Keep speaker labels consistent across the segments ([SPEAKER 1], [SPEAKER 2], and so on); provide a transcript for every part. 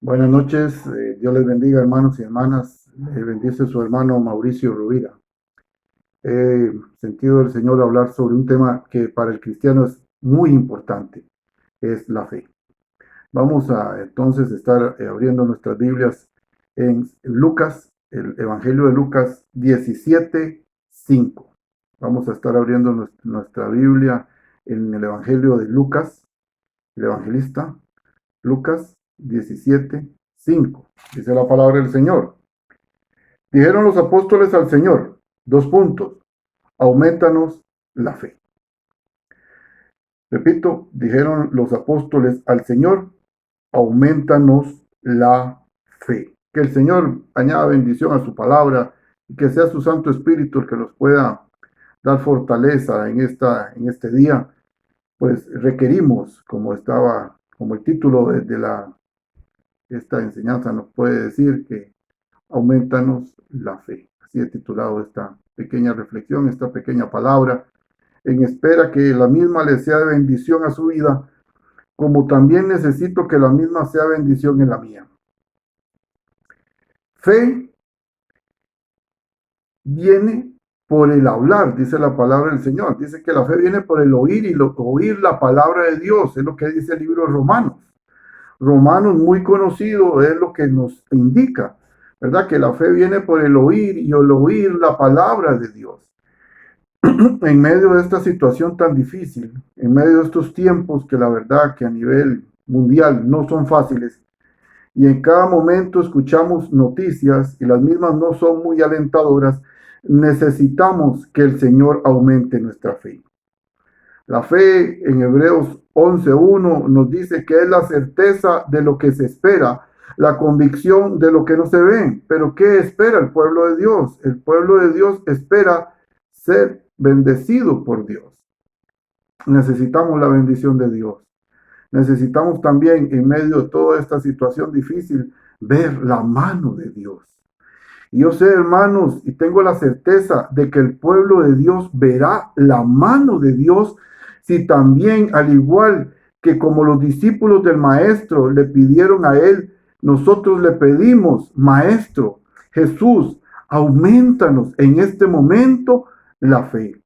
[SPEAKER 1] Buenas noches, Dios les bendiga hermanos y hermanas, bendice su hermano Mauricio Rovira. He sentido del Señor hablar sobre un tema que para el cristiano es muy importante, es la fe. Vamos a entonces estar abriendo nuestras Biblias en Lucas, el Evangelio de Lucas 17:5. Vamos a estar abriendo nuestra Biblia en el Evangelio de Lucas, el evangelista, Lucas 17:5. Dice la palabra del Señor. Dijeron los apóstoles al Señor, dos puntos, aumentanos la fe. Repito, dijeron los apóstoles al Señor, aumentanos la fe. Que el Señor añada bendición a su palabra y que sea su Santo Espíritu el que nos pueda dar fortaleza en este día. Pues requerimos, como el título esta enseñanza nos puede decir, que aumentanos la fe. Así he titulado esta pequeña reflexión, esta pequeña palabra, en espera que la misma le sea de bendición a su vida, como también necesito que la misma sea bendición en la mía. Fe viene por el hablar, dice la palabra del Señor. Dice que la fe viene por el oír y oír la palabra de Dios, es lo que dice el libro de Romanos. Romanos, muy conocido, es lo que nos indica, ¿verdad? Que la fe viene por el oír y el oír la palabra de Dios. En medio de esta situación tan difícil, en medio de estos tiempos que la verdad que a nivel mundial no son fáciles, y en cada momento escuchamos noticias y las mismas no son muy alentadoras, necesitamos que el Señor aumente nuestra fe. La fe en Hebreos 11:1 nos dice que es la certeza de lo que se espera, la convicción de lo que no se ve. Pero ¿qué espera el pueblo de Dios? El pueblo de Dios espera ser bendecido por Dios. Necesitamos la bendición de Dios. Necesitamos también, en medio de toda esta situación difícil, ver la mano de Dios. Y yo sé, hermanos, y tengo la certeza de que el pueblo de Dios verá la mano de Dios si también, al igual que como los discípulos del Maestro le pidieron a él, nosotros le pedimos, Maestro, Jesús, aumentanos en este momento la fe,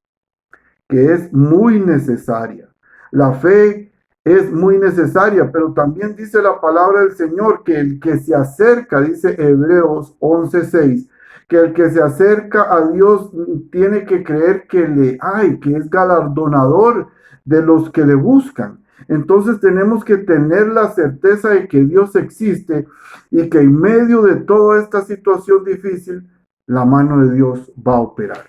[SPEAKER 1] que es muy necesaria. La fe es muy necesaria, pero también dice la palabra del Señor que el que se acerca, dice Hebreos 11:6, que el que se acerca a Dios tiene que creer que le hay, que es galardonador de los que le buscan. Entonces tenemos que tener la certeza de que Dios existe y que en medio de toda esta situación difícil, la mano de Dios va a operar.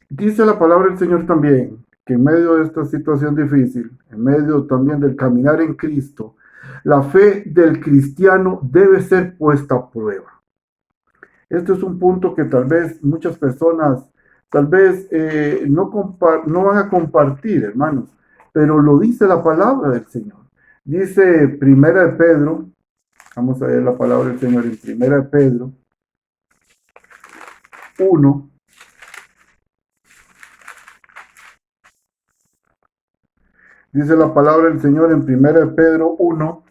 [SPEAKER 1] Dice la palabra del Señor también que en medio de esta situación difícil, en medio también del caminar en Cristo, la fe del cristiano debe ser puesta a prueba. Este es un punto que tal vez muchas personas, tal vez no van a compartir, hermanos, pero lo dice la palabra del Señor. Dice Primera de Pedro, vamos a ver la palabra del Señor en Primera de Pedro 1. Dice la palabra del Señor en Primera de Pedro 1,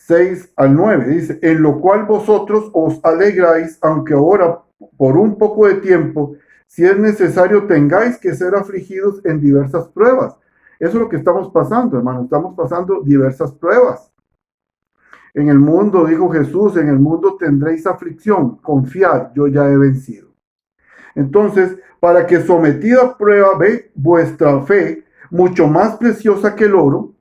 [SPEAKER 1] 6-9. Dice, en lo cual vosotros os alegráis, aunque ahora por un poco de tiempo, si es necesario, tengáis que ser afligidos en diversas pruebas. Eso es lo que estamos pasando, hermano. Estamos pasando diversas pruebas. En el mundo, dijo Jesús, en el mundo tendréis aflicción. Confiad, yo ya he vencido. Entonces, para que sometida a prueba ve vuestra fe, mucho más preciosa que el oro,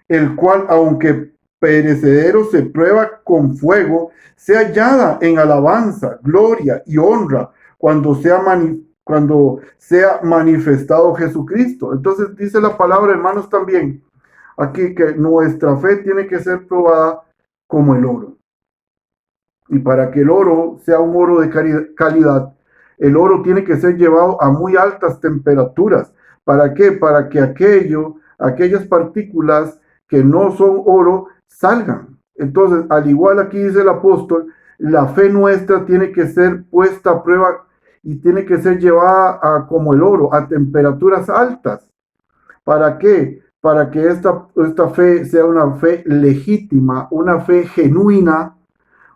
[SPEAKER 1] el cual, aunque perecedero, se prueba con fuego, sea hallada en alabanza, gloria y honra cuando sea manifestado Jesucristo. Entonces dice la palabra, hermanos, también aquí que nuestra fe tiene que ser probada como el oro. Y para que el oro sea un oro de calidad, el oro tiene que ser llevado a muy altas temperaturas. ¿Para qué? Para que aquellas partículas que no son oro salgan. Entonces, al igual aquí dice el apóstol, la fe nuestra tiene que ser puesta a prueba y tiene que ser llevada como el oro, a temperaturas altas. ¿Para qué? Para que esta fe sea una fe legítima, una fe genuina,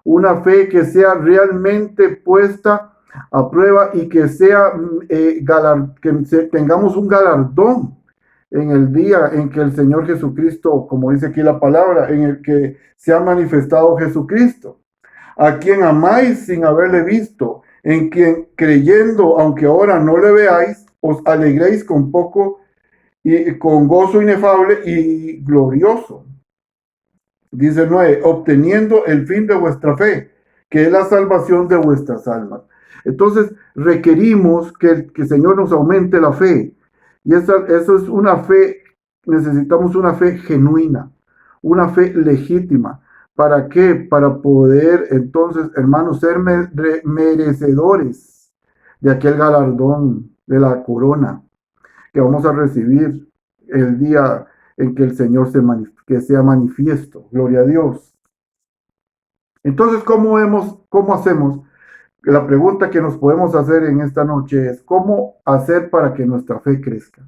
[SPEAKER 1] una fe que sea realmente puesta a prueba y que sea tengamos un galardón en el día en que el Señor Jesucristo, como dice aquí la palabra, en el que se ha manifestado Jesucristo, a quien amáis sin haberle visto, en quien creyendo, aunque ahora no le veáis, os alegréis con poco y con gozo inefable y glorioso. Dice 9, obteniendo el fin de vuestra fe, que es la salvación de vuestras almas. Entonces requerimos que el Señor nos aumente la fe. Y eso es una fe, necesitamos una fe genuina, una fe legítima. ¿Para qué? Para poder entonces, hermanos, ser merecedores de aquel galardón, de la corona que vamos a recibir el día en que el Señor que sea manifiesto. Gloria a Dios. Entonces, ¿cómo hacemos? La pregunta que nos podemos hacer en esta noche es, ¿cómo hacer para que nuestra fe crezca?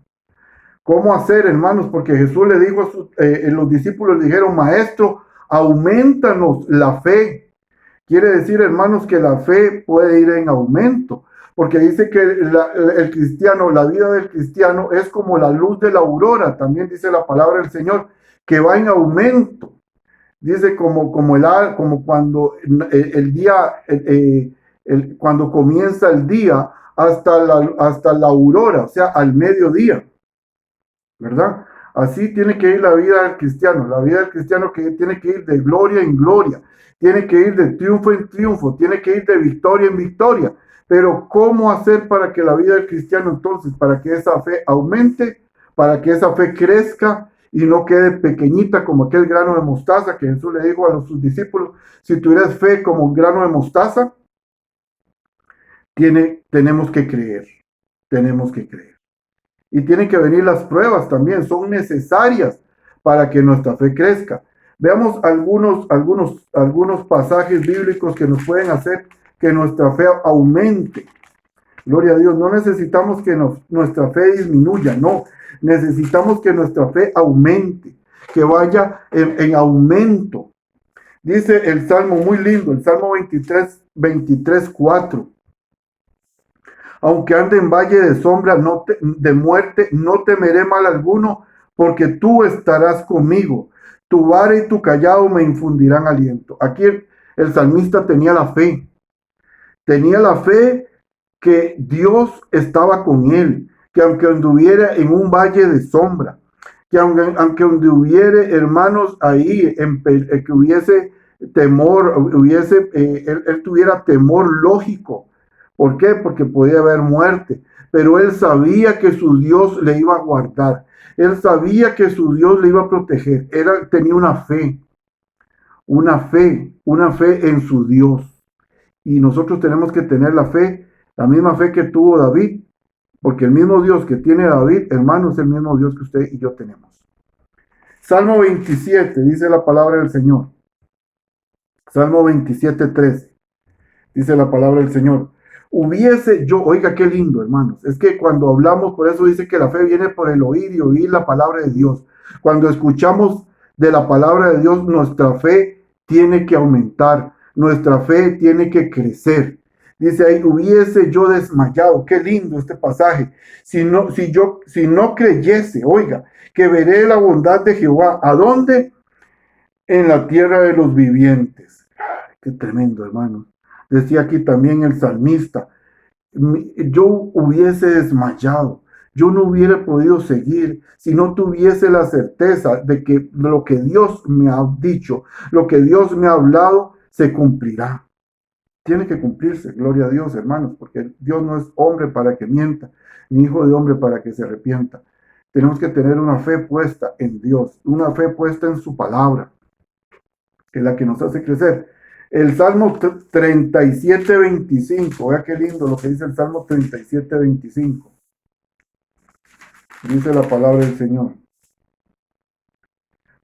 [SPEAKER 1] ¿Cómo hacer, hermanos? Porque Jesús le dijo los discípulos le dijeron, Maestro, aumentanos la fe. Quiere decir, hermanos, que la fe puede ir en aumento, porque dice que el cristiano, la vida del cristiano es como la luz de la aurora, también dice la palabra del Señor, que va en aumento. Dice como cuando el día, cuando comienza el día hasta la aurora, o sea, al mediodía, ¿verdad? Así tiene que ir la vida del cristiano. La vida del cristiano que tiene que ir de gloria en gloria, tiene que ir de triunfo en triunfo, tiene que ir de victoria en victoria. Pero ¿cómo hacer para que la vida del cristiano entonces, para que esa fe aumente, para que esa fe crezca y no quede pequeñita como aquel grano de mostaza que Jesús le dijo a sus discípulos? Si tuvieras fe como un grano de mostaza, tenemos que creer, tenemos que creer. Y tienen que venir las pruebas también, son necesarias para que nuestra fe crezca. Veamos algunos pasajes bíblicos que nos pueden hacer que nuestra fe aumente. Gloria a Dios, no necesitamos que nuestra fe disminuya, no, necesitamos que nuestra fe aumente, que vaya en aumento. Dice el Salmo muy lindo, el Salmo 23, 4. Aunque ande en valle de sombra de muerte, no temeré mal alguno, porque tú estarás conmigo. Tu vara y tu callado me infundirán aliento. Aquí el salmista tenía la fe. Tenía la fe que Dios estaba con él, que aunque anduviera en un valle de sombra, que aunque anduviera, hermanos, ahí, que hubiese temor, él tuviera temor lógico. ¿Por qué? Porque podía haber muerte. Pero él sabía que su Dios le iba a guardar. Él sabía que su Dios le iba a proteger. Tenía una fe en su Dios. Y nosotros tenemos que tener la misma fe que tuvo David, porque el mismo Dios que tiene David, hermano, es el mismo Dios que usted y yo tenemos. Salmo 27, dice la palabra del Señor. Salmo 27, 13. Dice la palabra del Señor. Oiga qué lindo, hermanos. Es que cuando hablamos, por eso dice que la fe viene por el oír y oír la palabra de Dios. Cuando escuchamos de la palabra de Dios, nuestra fe tiene que aumentar, nuestra fe tiene que crecer. Dice ahí, hubiese yo desmayado. Qué lindo este pasaje. Si no creyese, oiga, que veré la bondad de Jehová. ¿A dónde? En la tierra de los vivientes. Qué tremendo, hermano. Decía aquí también el salmista, yo hubiese desmayado, yo no hubiera podido seguir si no tuviese la certeza de que lo que Dios me ha dicho, lo que Dios me ha hablado, se cumplirá. Tiene que cumplirse, gloria a Dios, hermanos, porque Dios no es hombre para que mienta, ni hijo de hombre para que se arrepienta. Tenemos que tener una fe puesta en Dios, una fe puesta en su palabra, que es la que nos hace crecer. El Salmo 37, 25. Vea qué lindo lo que dice el Salmo 37, 25. Dice la palabra del Señor.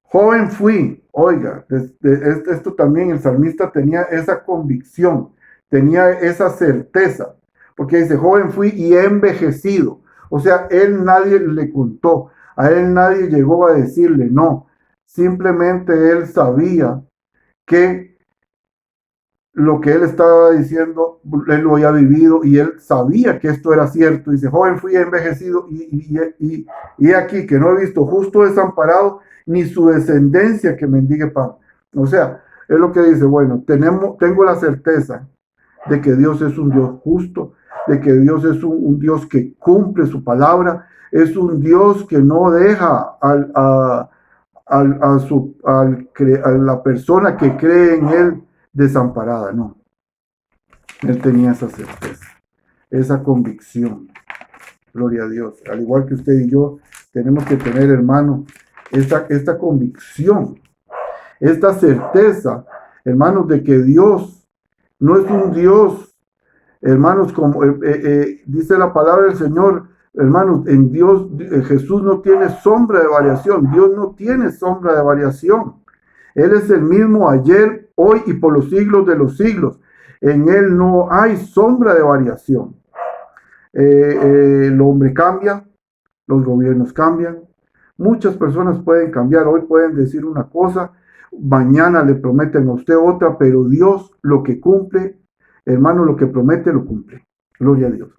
[SPEAKER 1] Joven fui. Oiga, esto también el salmista tenía esa convicción, tenía esa certeza. porque dice, joven fui y he envejecido. O sea, él nadie le contó, a él nadie llegó a decirle no. Simplemente él sabía que lo que él estaba diciendo, él lo había vivido y él sabía que esto era cierto. Dice, joven fui envejecido y aquí que no he visto justo desamparado, ni su descendencia que mendigue pan. O sea, es lo que dice, bueno, tengo la certeza de que Dios es un Dios justo, de que Dios es un Dios que cumple su palabra, es un Dios que no deja a la persona que cree en Él desamparada, no. Él tenía esa certeza, esa convicción. Gloria a Dios. Al igual que usted y yo, tenemos que tener, hermano, esta convicción, esta certeza, hermanos, de que Dios no es un Dios, hermanos, como dice la palabra del Señor, hermanos, en Dios, Jesús no tiene sombra de variación, Dios no tiene sombra de variación. Él es el mismo ayer, hoy y por los siglos de los siglos. En Él no hay sombra de variación. El hombre cambia, los gobiernos cambian. Muchas personas pueden cambiar, hoy pueden decir una cosa, mañana le prometen a usted otra, pero Dios lo que cumple, hermano, lo que promete lo cumple. Gloria a Dios.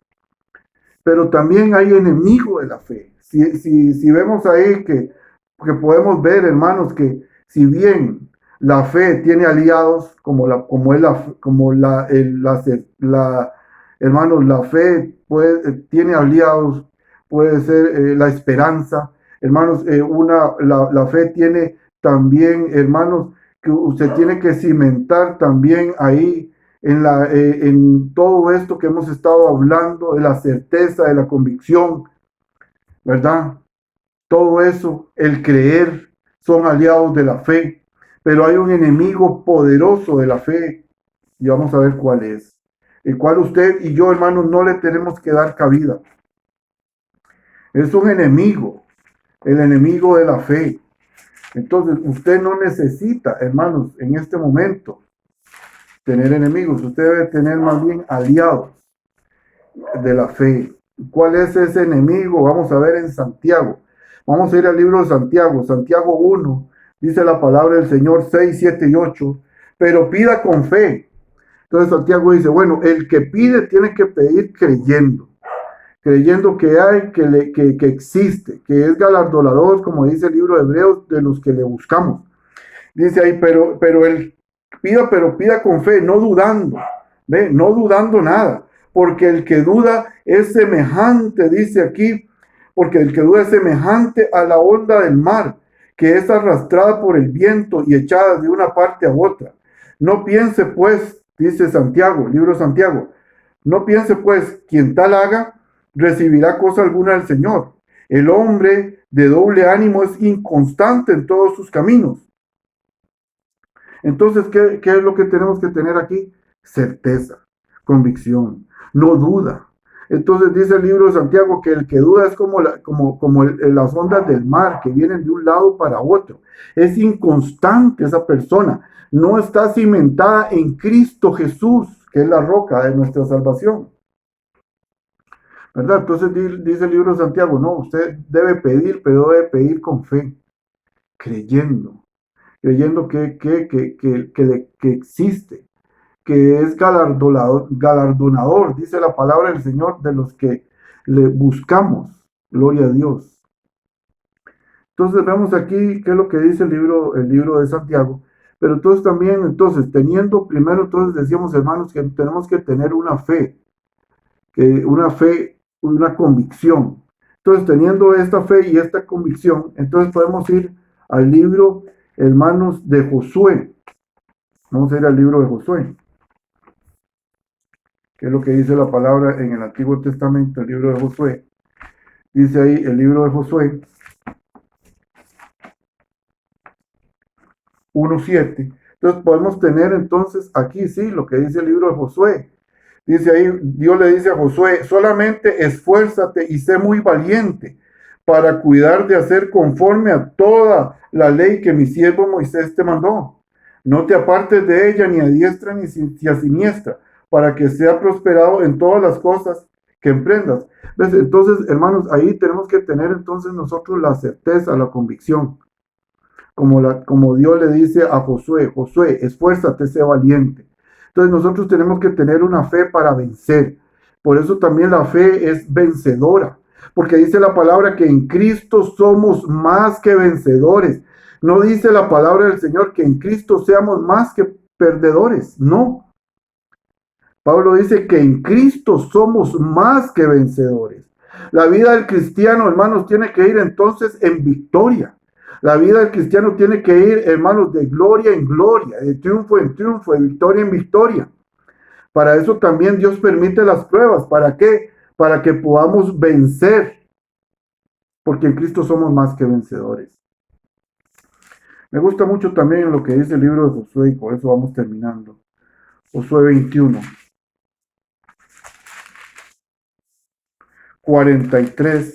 [SPEAKER 1] Pero también hay enemigo de la fe. Si vemos ahí que podemos ver, hermanos, que si bien la fe tiene aliados, hermanos, la fe tiene aliados, puede ser la esperanza, hermanos, la fe tiene también, hermanos, que usted tiene que cimentar también ahí en todo esto que hemos estado hablando, de la certeza, de la convicción, ¿verdad? Todo eso, el creer, son aliados de la fe, pero hay un enemigo poderoso de la fe, y vamos a ver cuál es, el cual usted y yo, hermanos, no le tenemos que dar cabida. Es un enemigo, el enemigo de la fe. Entonces, usted no necesita, hermanos, en este momento, tener enemigos, usted debe tener más bien aliados de la fe. ¿Cuál es ese enemigo? Vamos a ver en Santiago. Vamos a ir al libro de Santiago, Santiago 1, dice la palabra del Señor 6, 7 y 8, pero pida con fe. Entonces Santiago dice, bueno, el que pide tiene que pedir creyendo que hay, que existe, que es galardonador, como dice el libro de Hebreos, de los que le buscamos. Dice ahí, pero él pero pida con fe, no dudando, ¿ve? No dudando nada, porque el que duda es semejante, dice aquí, porque el que duda es semejante a la onda del mar, que es arrastrada por el viento y echada de una parte a otra. No piense pues, dice Santiago, libro de Santiago, no piense pues, quien tal haga, recibirá cosa alguna del Señor. El hombre de doble ánimo es inconstante en todos sus caminos. Entonces, ¿qué es lo que tenemos que tener aquí? Certeza, convicción, no duda. Entonces dice el libro de Santiago que el que duda es como las ondas del mar que vienen de un lado para otro. Es inconstante esa persona, no está cimentada en Cristo Jesús, que es la roca de nuestra salvación. ¿Verdad? Entonces dice el libro de Santiago, no, usted debe pedir, pero debe pedir con fe, creyendo que existe, que es galardonador, dice la palabra del Señor, de los que le buscamos. Gloria a Dios. Entonces vemos aquí qué es lo que dice el libro de Santiago. Pero entonces también, teniendo primero, entonces decíamos, hermanos, que tenemos que tener una fe, una convicción. Entonces, teniendo esta fe y esta convicción, entonces podemos ir al libro, hermanos, de Josué. Vamos a ir al libro de Josué, que es lo que dice la palabra en el Antiguo Testamento, el libro de Josué. Dice ahí el libro de Josué 1:7. Entonces podemos tener entonces aquí sí lo que dice el libro de Josué. Dice ahí, Dios le dice a Josué, solamente esfuérzate y sé muy valiente para cuidar de hacer conforme a toda la ley que mi siervo Moisés te mandó. No te apartes de ella ni a diestra ni a siniestra, para que sea prosperado en todas las cosas que emprendas. ¿Ves? Entonces, hermanos, ahí tenemos que tener entonces nosotros la certeza, la convicción. Como Dios le dice a Josué, Josué, esfuérzate, sé valiente. Entonces nosotros tenemos que tener una fe para vencer. Por eso también la fe es vencedora, porque dice la palabra que en Cristo somos más que vencedores. No dice la palabra del Señor que en Cristo seamos más que perdedores, no. Pablo dice que en Cristo somos más que vencedores. La vida del cristiano, hermanos, tiene que ir entonces en victoria. La vida del cristiano tiene que ir, hermanos, de gloria en gloria, de triunfo en triunfo, de victoria en victoria. Para eso también Dios permite las pruebas. ¿Para qué? Para que podamos vencer. Porque en Cristo somos más que vencedores. Me gusta mucho también lo que dice el libro de Josué y por eso vamos terminando. Josué 21. 43,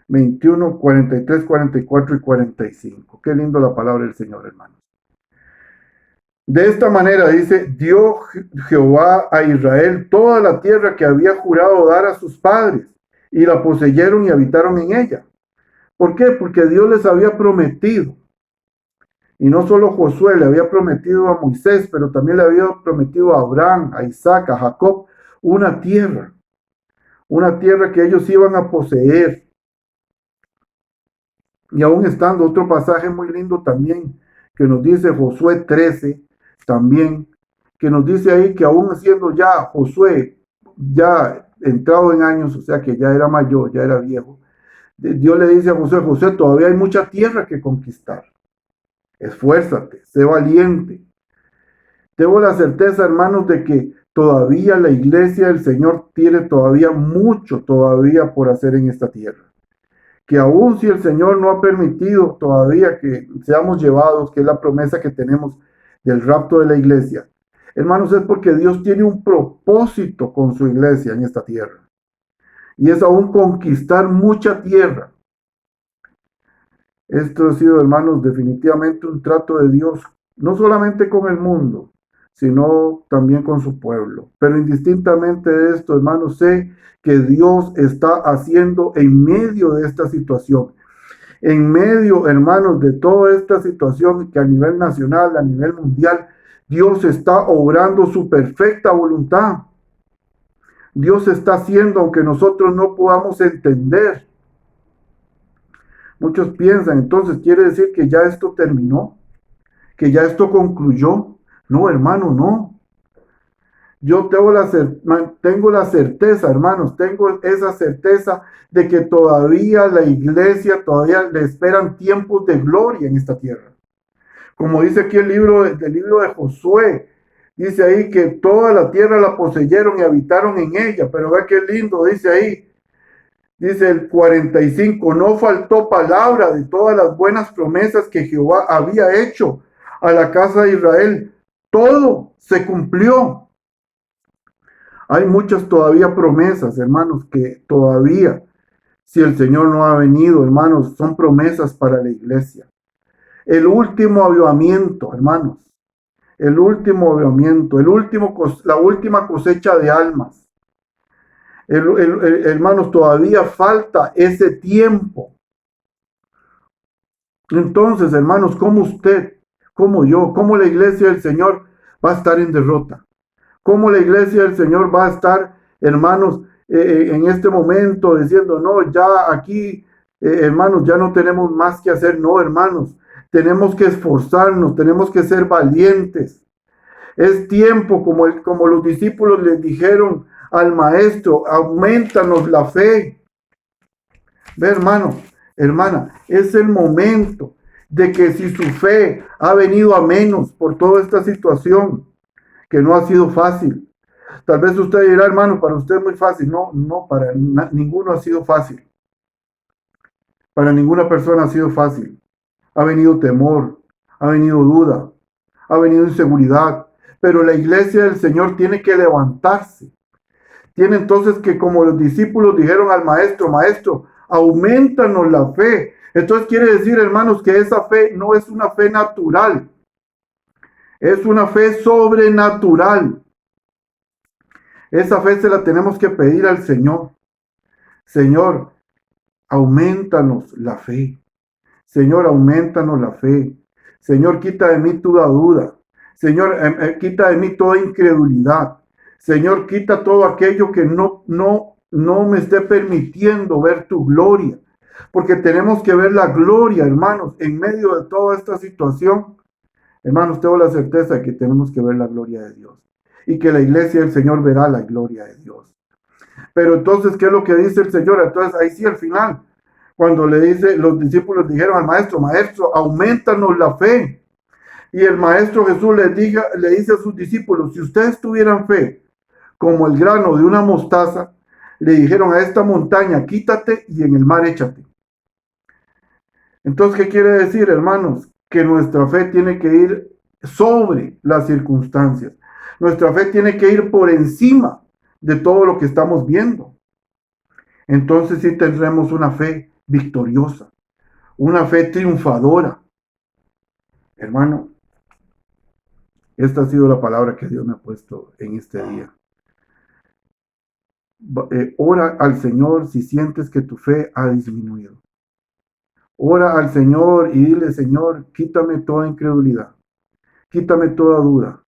[SPEAKER 1] 21, 43, 44 y 45. Qué lindo la palabra del Señor, hermanos. De esta manera dice, dio Jehová a Israel toda la tierra que había jurado dar a sus padres, y la poseyeron y habitaron en ella. ¿Por qué? Porque Dios les había prometido. Y no solo Josué le había prometido a Moisés, pero también le había prometido a Abraham, a Isaac, a Jacob, una tierra que ellos iban a poseer. Y aún estando otro pasaje muy lindo también, que nos dice Josué 13, también, que nos dice ahí que aún siendo ya Josué, ya entrado en años, o sea que ya era mayor, ya era viejo, Dios le dice a Josué, Josué, todavía hay mucha tierra que conquistar. Esfuérzate, sé valiente. Tengo la certeza, hermanos, de que todavía la iglesia del Señor tiene todavía mucho todavía por hacer en esta tierra. Que aún si el Señor no ha permitido todavía que seamos llevados, que es la promesa que tenemos del rapto de la iglesia, hermanos, es porque Dios tiene un propósito con su iglesia en esta tierra. Y es aún conquistar mucha tierra. Esto ha sido, hermanos, definitivamente un trato de Dios, no solamente con el mundo, sino también con su pueblo. Pero indistintamente de esto, hermanos, sé que Dios está haciendo en medio de esta situación, en medio, hermanos, de toda esta situación que a nivel nacional, a nivel mundial, Dios está obrando su perfecta voluntad. Dios está haciendo, aunque nosotros no podamos entender. Muchos piensan, entonces quiere decir que ya esto terminó, que ya esto concluyó. No, hermano, no. Yo tengo la certeza, hermanos, tengo esa certeza de que todavía la iglesia, todavía le esperan tiempos de gloria en esta tierra. Como dice aquí el libro de Josué, dice ahí que toda la tierra la poseyeron y habitaron en ella, pero ve qué lindo, dice ahí, dice el 45, no faltó palabra de todas las buenas promesas que Jehová había hecho a la casa de Israel. Todo se cumplió. Hay muchas todavía promesas, hermanos, que todavía, si el Señor no ha venido, hermanos, son promesas para la iglesia. El último avivamiento, hermanos, el último avivamiento, la última cosecha de almas. Hermanos, todavía falta ese tiempo. Entonces, hermanos, ¿cómo usted, como yo, cómo la iglesia del Señor va a estar en derrota? ¿Cómo la iglesia del Señor va a estar, hermanos, en este momento diciendo, no, ya aquí, hermanos, ya no tenemos más que hacer? No, hermanos, tenemos que esforzarnos, tenemos que ser valientes. Es tiempo, como los discípulos les dijeron al maestro, aumentanos la fe. Ve, hermano, hermana, es el momento de que si su fe ha venido a menos por toda esta situación, que no ha sido fácil. Tal vez usted dirá, hermano, para usted es muy fácil. No, no, para ninguno ha sido fácil. Para ninguna persona ha sido fácil. Ha venido temor, ha venido duda, ha venido inseguridad. Pero la iglesia del Señor tiene que levantarse. Tiene entonces que, como los discípulos dijeron al maestro, maestro, aumentanos la fe. Entonces quiere decir, hermanos, que esa fe no es una fe natural. Es una fe sobrenatural. Esa fe se la tenemos que pedir al Señor. Señor, aumentanos la fe. Señor, aumentanos la fe. Señor, quita de mí toda duda. Señor, quita de mí toda incredulidad. Señor, quita todo aquello que no me esté permitiendo ver tu gloria. Porque tenemos que ver la gloria, hermanos, en medio de toda esta situación. Hermanos, tengo la certeza de que tenemos que ver la gloria de Dios. Y que la iglesia del Señor verá la gloria de Dios. Pero entonces, ¿qué es lo que dice el Señor? Entonces, ahí sí al final, cuando le dice, los discípulos dijeron al maestro, maestro, aumentanos la fe. Y el maestro Jesús le dice a sus discípulos, si ustedes tuvieran fe como el grano de una mostaza, le dijeron a esta montaña, quítate y en el mar échate. Entonces, ¿qué quiere decir, hermanos? Que nuestra fe tiene que ir sobre las circunstancias. Nuestra fe tiene que ir por encima de todo lo que estamos viendo. Entonces sí tendremos una fe victoriosa, una fe triunfadora. Hermano, esta ha sido la palabra que Dios me ha puesto en este día. Ora al Señor si sientes que tu fe ha disminuido. Ora al Señor y dile, Señor, quítame toda incredulidad, quítame toda duda.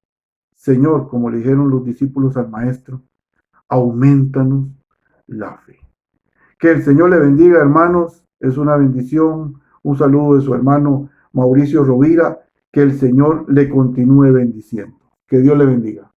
[SPEAKER 1] Señor, como le dijeron los discípulos al Maestro, aumentanos la fe. Que el Señor le bendiga, hermanos. Es una bendición. Un saludo de su hermano Mauricio Rovira. Que el Señor le continúe bendiciendo. Que Dios le bendiga.